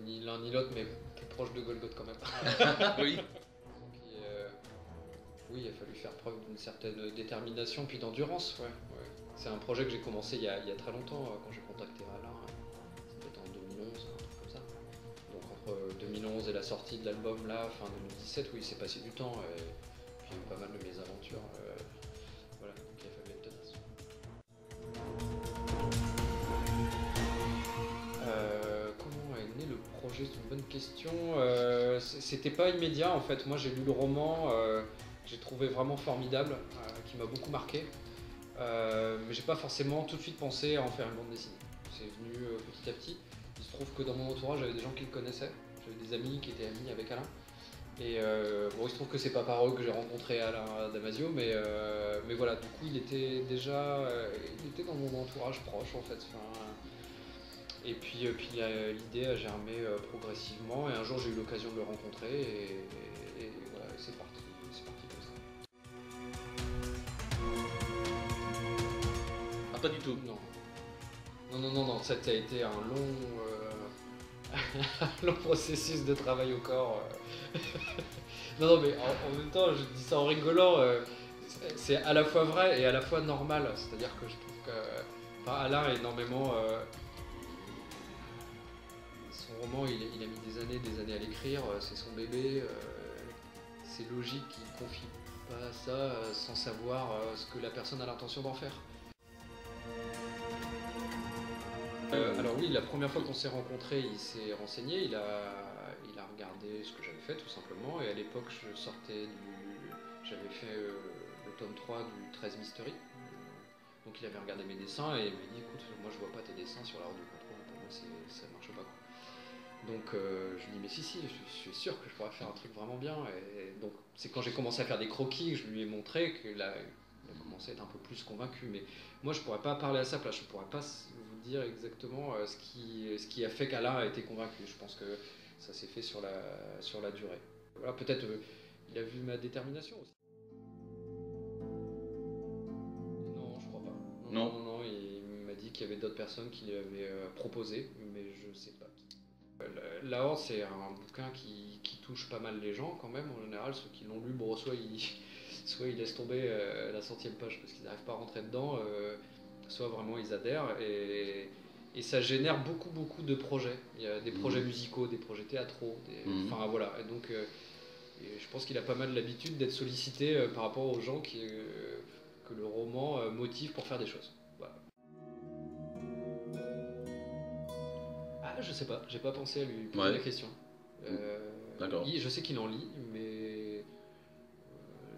ni l'un ni l'autre, mais plus proche de Golgoth quand même. Oui. Oui, il a fallu faire preuve d'une certaine détermination puis d'endurance. Ouais. C'est un projet que j'ai commencé il y a très longtemps, quand j'ai contacté Alain. C'était en 2011, un truc comme ça. Donc entre 2011 et la sortie de l'album là, fin 2017, oui, il s'est passé du temps. Et puis il y a eu pas mal de mésaventures. Voilà, donc il a fallu être tenace. Comment est né le projet? C'est une bonne question. C'était pas immédiat en fait. Moi j'ai lu le roman, que j'ai trouvé vraiment formidable, qui m'a beaucoup marqué. Mais j'ai pas forcément tout de suite pensé à en faire une bande dessinée. C'est venu petit à petit. Il se trouve que dans mon entourage j'avais des gens qui le connaissaient. J'avais des amis qui étaient amis avec Alain. Et bon, il se trouve que c'est pas par eux que j'ai rencontré Alain Damasio, mais voilà, du coup il était déjà il était dans mon entourage proche en fait. Enfin, et puis l'idée a germé progressivement, et un jour j'ai eu l'occasion de le rencontrer, et voilà, c'est parti comme ça. Ah, pas du tout. Non, ça a été un long, un long processus de travail au corps. Non, mais en même temps, je dis ça en rigolant, c'est à la fois vrai et à la fois normal, c'est-à-dire que je trouve que Alain a énormément... son roman, il a mis des années à l'écrire, c'est son bébé, c'est logique qu'il ne confie pas ça sans savoir ce que la personne a l'intention d'en faire. Alors oui, la première fois qu'on s'est rencontrés, il s'est renseigné, il a regardé ce que j'avais fait tout simplement, et à l'époque j'avais fait le tome 3 du 13 Mystery. Donc il avait regardé mes dessins et il m'a dit écoute, moi je vois pas tes dessins sur la route du contrôle, pour moi ça marche pas quoi. Donc je lui dis mais si, je suis sûr que je pourrais faire un truc vraiment bien. Et donc c'est quand j'ai commencé à faire des croquis que je lui ai montré qu'il a commencé à être un peu plus convaincu. Mais moi je pourrais pas parler à sa place, je pourrais pas vous dire exactement ce qui a fait qu'Alain a été convaincu. Je pense que ça s'est fait sur la durée. Voilà, peut-être il a vu ma détermination aussi. Non, je crois pas. Non, il m'a dit qu'il y avait d'autres personnes qui lui avaient proposé, mais je sais pas qui. La Horde, c'est un bouquin qui touche pas mal les gens quand même, en général. Ceux qui l'ont lu, bon, soit ils laissent tomber la centième page parce qu'ils n'arrivent pas à rentrer dedans, soit vraiment ils adhèrent. Et ça génère beaucoup de projets. Il y a des projets musicaux, des projets théâtraux, enfin voilà. Et donc et je pense qu'il a pas mal l'habitude d'être sollicité par rapport aux gens que le roman motive pour faire des choses. Voilà. Ah, je sais pas, j'ai pas pensé à lui poser la question. D'accord. Je sais qu'il en lit, mais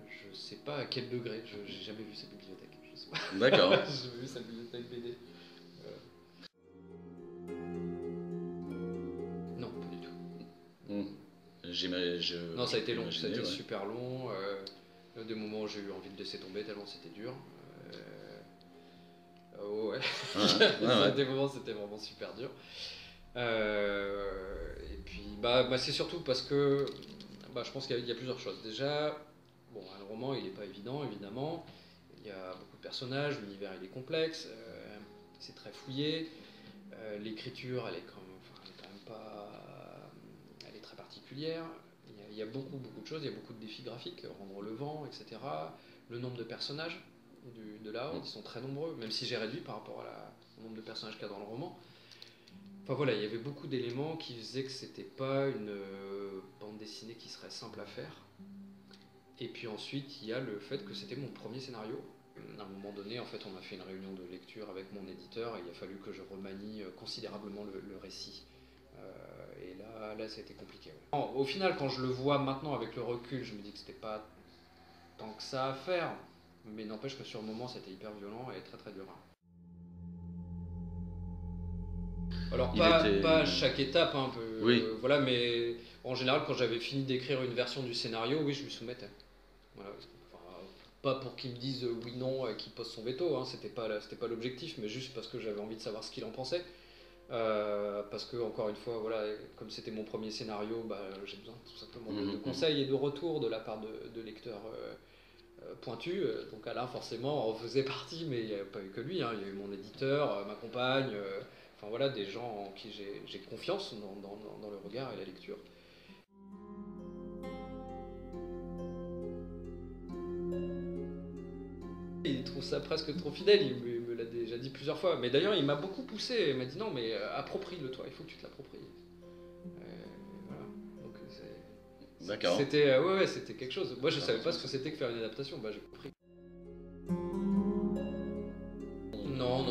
je sais pas à quel degré. J'ai jamais vu sa bibliothèque. Je sais pas. D'accord. J'ai jamais vu sa bibliothèque BD. Non, pas du tout. Non, ça a été long, ça a été super long. Des moments où j'ai eu envie de laisser tomber tellement c'était dur. Ouais. Des moments c'était vraiment super dur. Et puis c'est surtout parce que je pense qu'il y a plusieurs choses. Déjà, bon, un roman il n'est pas évident évidemment. Il y a beaucoup de personnages, l'univers il est complexe, c'est très fouillé. L'écriture elle est quand même pas, elle est très particulière. Il y a beaucoup de choses, il y a beaucoup de défis graphiques, rendre le vent, etc. Le nombre de personnages de la Horde, ils sont très nombreux, même si j'ai réduit par rapport au nombre de personnages qu'il y a dans le roman. Enfin voilà, il y avait beaucoup d'éléments qui faisaient que c'était pas une bande dessinée qui serait simple à faire. Et puis ensuite, il y a le fait que c'était mon premier scénario. À un moment donné, en fait, on a fait une réunion de lecture avec mon éditeur et il a fallu que je remanie considérablement le récit. Et là, ça a été compliqué. Ouais. Au final, quand je le vois maintenant avec le recul, je me dis que c'était pas tant que ça à faire. Mais n'empêche que sur le moment, c'était hyper violent et très dur. Alors pas à chaque étape, hein, voilà, mais en général quand j'avais fini d'écrire une version du scénario, oui je lui soumettais. Voilà. Enfin, pas pour qu'il me dise oui non, qu'il pose son veto, hein, c'était pas l'objectif, mais juste parce que j'avais envie de savoir ce qu'il en pensait. Parce que encore une fois, voilà, comme c'était mon premier scénario, j'ai besoin tout simplement de conseils et de retours de la part de lecteurs pointus. Donc Alain forcément en faisait partie, mais il n'y a pas eu que lui, hein. Il y a eu mon éditeur, ma compagne, enfin voilà, des gens en qui j'ai confiance dans le regard et la lecture. Il trouve ça presque trop fidèle, il me l'a déjà dit plusieurs fois. Mais d'ailleurs, il m'a beaucoup poussé, il m'a dit non, mais approprie-le toi, il faut que tu te l'appropries. Voilà. Donc D'accord. c'était ouais, c'était quelque chose. Moi, je savais pas ce que c'était que faire une adaptation. Bah, j'ai compris. Non,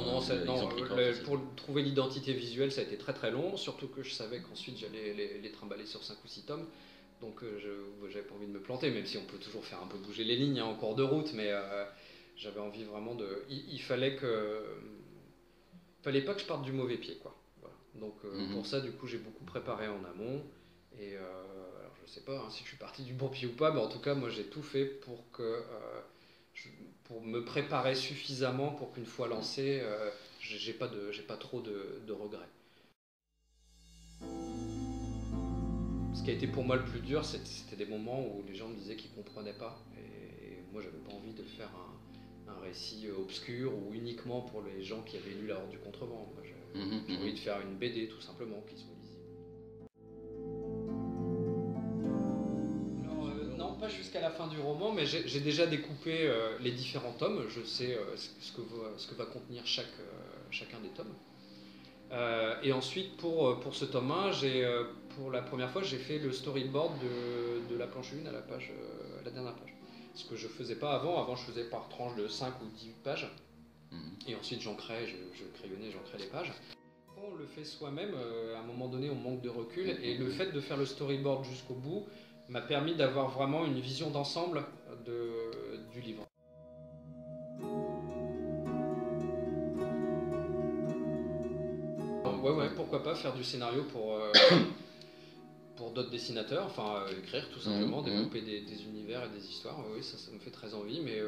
pour trouver l'identité visuelle, ça a été très très long. Surtout que je savais qu'ensuite j'allais les trimballer sur 5 ou 6 tomes. Donc j'avais pas envie de me planter, même si on peut toujours faire un peu bouger les lignes en cours de route, mais j'avais envie vraiment de. Il fallait pas que je parte du mauvais pied, quoi. Voilà. Donc pour ça, du coup, j'ai beaucoup préparé en amont. Et alors, je sais pas si je suis parti du bon pied ou pas, mais en tout cas, moi, j'ai tout fait pour me préparer suffisamment pour qu'une fois lancé, j'ai pas trop de regrets. Ce qui a été pour moi le plus dur, c'était des moments où les gens me disaient qu'ils comprenaient pas. Et moi, j'avais pas envie de faire un récit obscur ou uniquement pour les gens qui avaient lu La Horde du Contrevent. Moi, j'ai envie de faire une BD tout simplement qui soit lisible. Alors, non, pas jusqu'à la fin du roman, mais j'ai déjà découpé les différents tomes. Je sais ce que va contenir chacun des tomes. Et ensuite, pour ce tome 1, pour la première fois, j'ai fait le storyboard de la planche 1 à la dernière page. Ce que je faisais pas avant. Avant, je faisais par tranche de 5 ou 10 pages. Et ensuite, je crayonnais, j'ancrais les pages. Quand on le fait soi-même, à un moment donné, on manque de recul. Et le fait de faire le storyboard jusqu'au bout m'a permis d'avoir vraiment une vision d'ensemble du livre. Ouais, pourquoi pas faire du scénario pour d'autres dessinateurs, enfin écrire tout simplement, développer des univers et des histoires, oui, ça me fait très envie, mais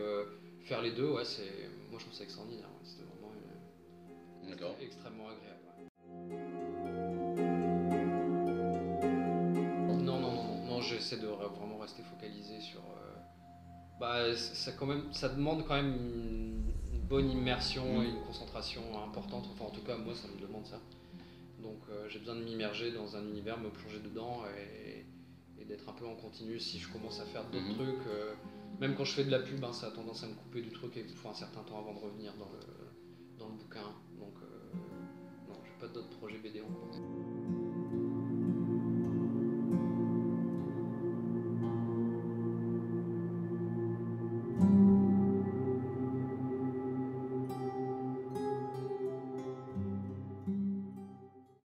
faire les deux, ouais, moi je trouve ça extraordinaire, ouais, c'était vraiment extrêmement agréable. Ouais. Non, j'essaie de vraiment rester focalisé sur... ça demande quand même une bonne immersion et une concentration importante, enfin en tout cas moi ça me demande ça. Donc j'ai besoin de m'immerger dans un univers, me plonger dedans et d'être un peu en continu. Si je commence à faire d'autres trucs, même quand je fais de la pub, ça a tendance à me couper du truc et il faut un certain temps avant de revenir dans le bouquin.